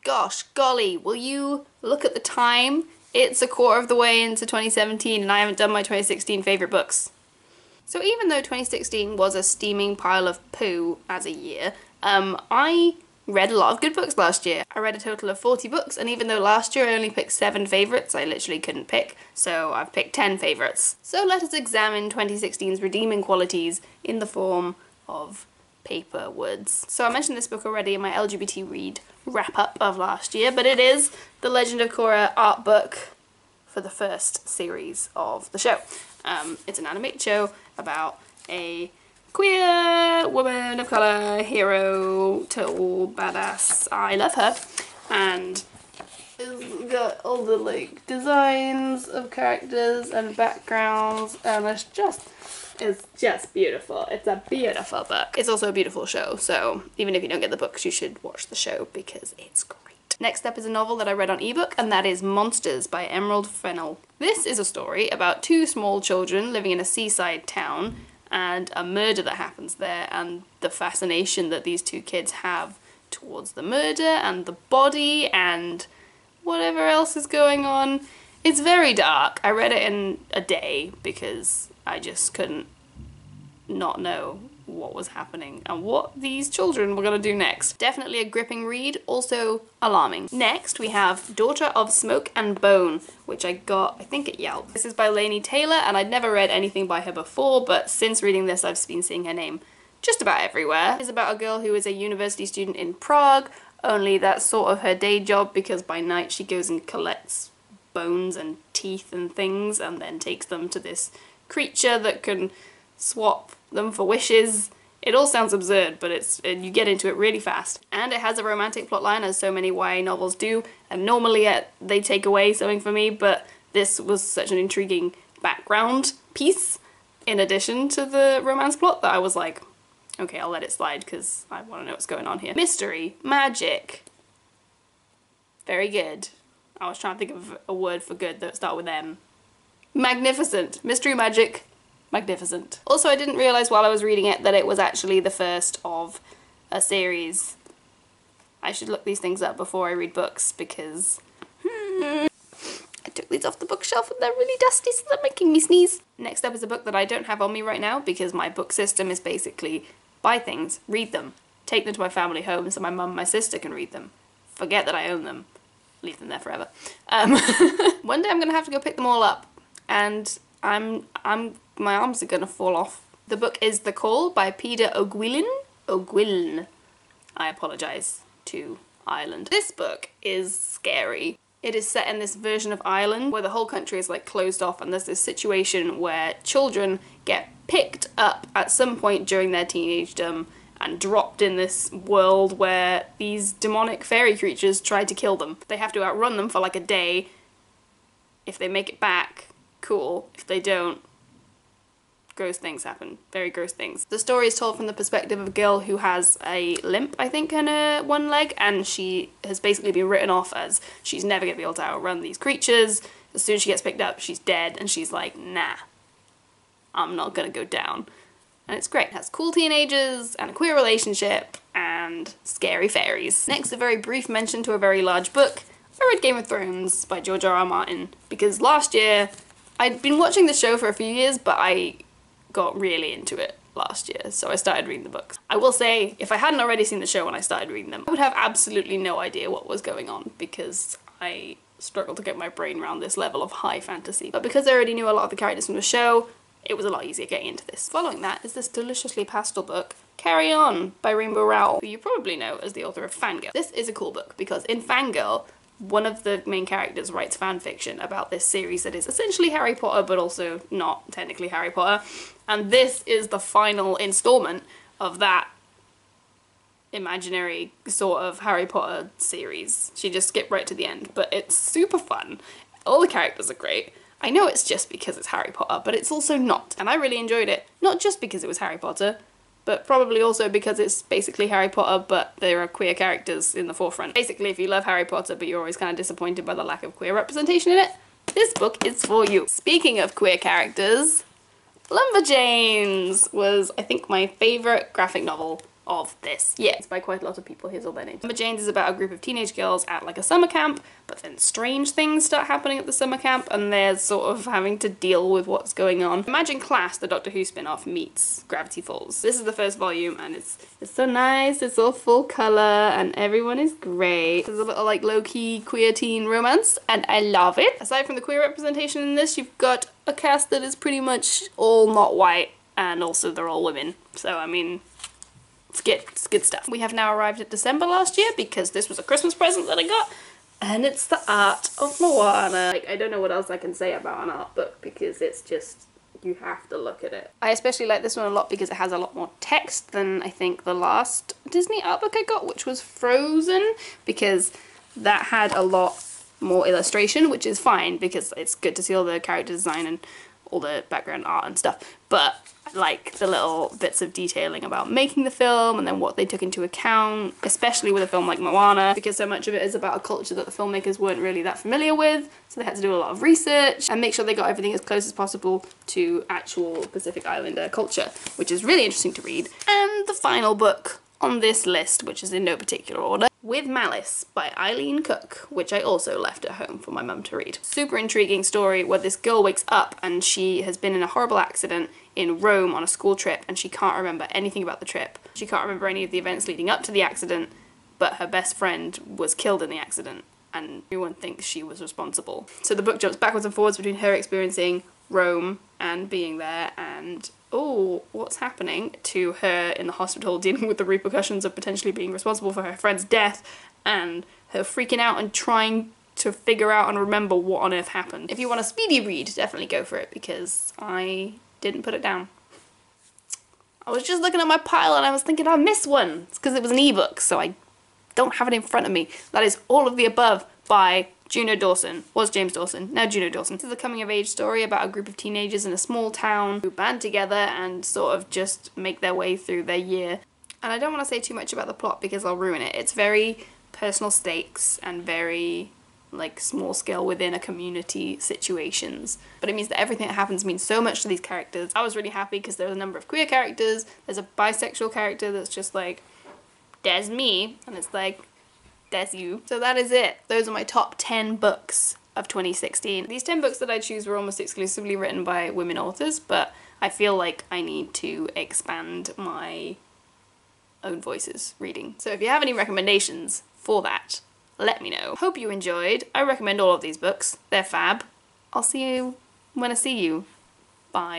Gosh, golly, will you look at the time? It's a quarter of the way into 2017 and I haven't done my 2016 favourite books. So even though 2016 was a steaming pile of poo as a year, I read a lot of good books last year. I read a total of 40 books, and even though last year I only picked 7 favourites, I literally couldn't pick, so I've picked 10 favourites. So let us examine 2016's redeeming qualities in the form of paper words. So I mentioned this book already in my LGBT read wrap-up of last year, but it is the Legend of Korra art book for the first series of the show. It's an animated show about a queer woman of colour hero, total badass. I love her, and it's got all the like designs of characters and backgrounds, and it's just beautiful. It's a beautiful book. It's also a beautiful show, so even if you don't get the books, you should watch the show because it's great. Next up is a novel that I read on ebook, and that is Monsters by Emerald Fennell. This is a story about 2 small children living in a seaside town and a murder that happens there, and the fascination that these 2 kids have towards the murder and the body and whatever else is going on. It's very dark. I read it in a day because I just couldn't not know what was happening and what these children were going to do next. Definitely a gripping read, also alarming. Next we have Daughter of Smoke and Bone, which I got, I think, at Yelp. This is by Laini Taylor, and I'd never read anything by her before, but since reading this I've been seeing her name just about everywhere. It's about a girl who is a university student in Prague, only that's sort of her day job because by night she goes and collects bones and teeth and things and then takes them to this creature that can swap them for wishes. It all sounds absurd, but you get into it really fast. And it has a romantic plotline, as so many YA novels do, and normally they take away something for me, but this was such an intriguing background piece in addition to the romance plot that I was like, okay, I'll let it slide because I want to know what's going on here. Mystery, magic, very good. I was trying to think of a word for good that started with M. Magnificent. Mystery, magic, magnificent. Also, I didn't realise while I was reading it that it was actually the first of a series. I should look these things up before I read books because I took these off the bookshelf and they're really dusty, so they're making me sneeze. Next up is a book that I don't have on me right now because my book system is basically buy things, read them, take them to my family home so my mum and my sister can read them, forget that I own them, leave them there forever. One day I'm gonna have to go pick them all up, and my arms are gonna fall off. The book is The Call by Peter O'Gwilyn. I apologise to Ireland. This book is scary. It is set in this version of Ireland where the whole country is like closed off, and there's this situation where children get picked up at some point during their teenagedom and dropped in this world where these demonic fairy creatures try to kill them. They have to outrun them for like a day. If they make it back, cool. If they don't, gross things happen. Very gross things. The story is told from the perspective of a girl who has a limp, I think, in her one leg, and she has basically been written off as she's never going to be able to outrun these creatures. As soon as she gets picked up, she's dead, and she's like, nah, I'm not going to go down. And it's great. It has cool teenagers, and a queer relationship, and scary fairies. Next, a very brief mention to a very large book. I read Game of Thrones by George R.R. Martin, because last year, I'd been watching the show for a few years, but I got really into it last year, so I started reading the books. I will say, if I hadn't already seen the show when I started reading them, I would have absolutely no idea what was going on, because I struggled to get my brain around this level of high fantasy. But because I already knew a lot of the characters from the show, it was a lot easier getting into this. Following that is this deliciously pastel book, Carry On by Rainbow Rowell, who you probably know as the author of Fangirl. This is a cool book because in Fangirl, one of the main characters writes fan fiction about this series that is essentially Harry Potter but also not technically Harry Potter, and this is the final installment of that imaginary sort of Harry Potter series. She just skipped right to the end, but it's super fun. All the characters are great. I know it's just because it's Harry Potter, but it's also not, and I really enjoyed it. Not just because it was Harry Potter, but probably also because it's basically Harry Potter, but there are queer characters in the forefront. Basically, if you love Harry Potter, but you're always kind of disappointed by the lack of queer representation in it, this book is for you. Speaking of queer characters, Lumberjanes was, I think, my favourite graphic novel of this year. It's by quite a lot of people. Here's all their names. Lumberjanes is about a group of teenage girls at like a summer camp, but then strange things start happening at the summer camp and they're sort of having to deal with what's going on. Imagine Class, the Doctor Who spin-off, meets Gravity Falls. This is the first volume and it's so nice. It's all full colour and everyone is great. There's a little like low-key queer teen romance and I love it. Aside from the queer representation in this, you've got a cast that is pretty much all not white and also they're all women. So I mean, it's good stuff. We have now arrived at December last year because this was a Christmas present that I got and it's the art of Moana. Like, I don't know what else I can say about an art book because it's just, you have to look at it. I especially like this one a lot because it has a lot more text than I think the last Disney art book I got, which was Frozen, because that had a lot more illustration, which is fine because it's good to see all the character design and all the background art and stuff, but I like the little bits of detailing about making the film and then what they took into account, especially with a film like Moana, because so much of it is about a culture that the filmmakers weren't really that familiar with, so they had to do a lot of research and make sure they got everything as close as possible to actual Pacific Islander culture, which is really interesting to read. And the final book on this list, which is in no particular order, With Malice by Eileen Cook, which I also left at home for my mum to read. Super intriguing story where this girl wakes up and she has been in a horrible accident in Rome on a school trip and she can't remember anything about the trip. She can't remember any of the events leading up to the accident, but her best friend was killed in the accident and everyone thinks she was responsible. So the book jumps backwards and forwards between her experiencing Rome and being there and oh, what's happening to her in the hospital dealing with the repercussions of potentially being responsible for her friend's death and her freaking out and trying to figure out and remember what on earth happened. If you want a speedy read, definitely go for it because I didn't put it down. I was just looking at my pile and I was thinking I missed one. It's because it was an ebook, so I don't have it in front of me. That is All of the Above by Juno Dawson. Was James Dawson, now Juno Dawson. This is a coming of age story about a group of teenagers in a small town who band together and sort of just make their way through their year. And I don't want to say too much about the plot because I'll ruin it. It's very personal stakes and very like small scale within a community situations. But it means that everything that happens means so much to these characters. I was really happy because there's a number of queer characters. There's a bisexual character that's just like, there's me, and it's like, there's you. So that is it. Those are my top 10 books of 2016. These 10 books that I choose were almost exclusively written by women authors, but I feel like I need to expand my own voices reading. So if you have any recommendations for that, let me know. Hope you enjoyed. I recommend all of these books. They're fab. I'll see you when I see you. Bye.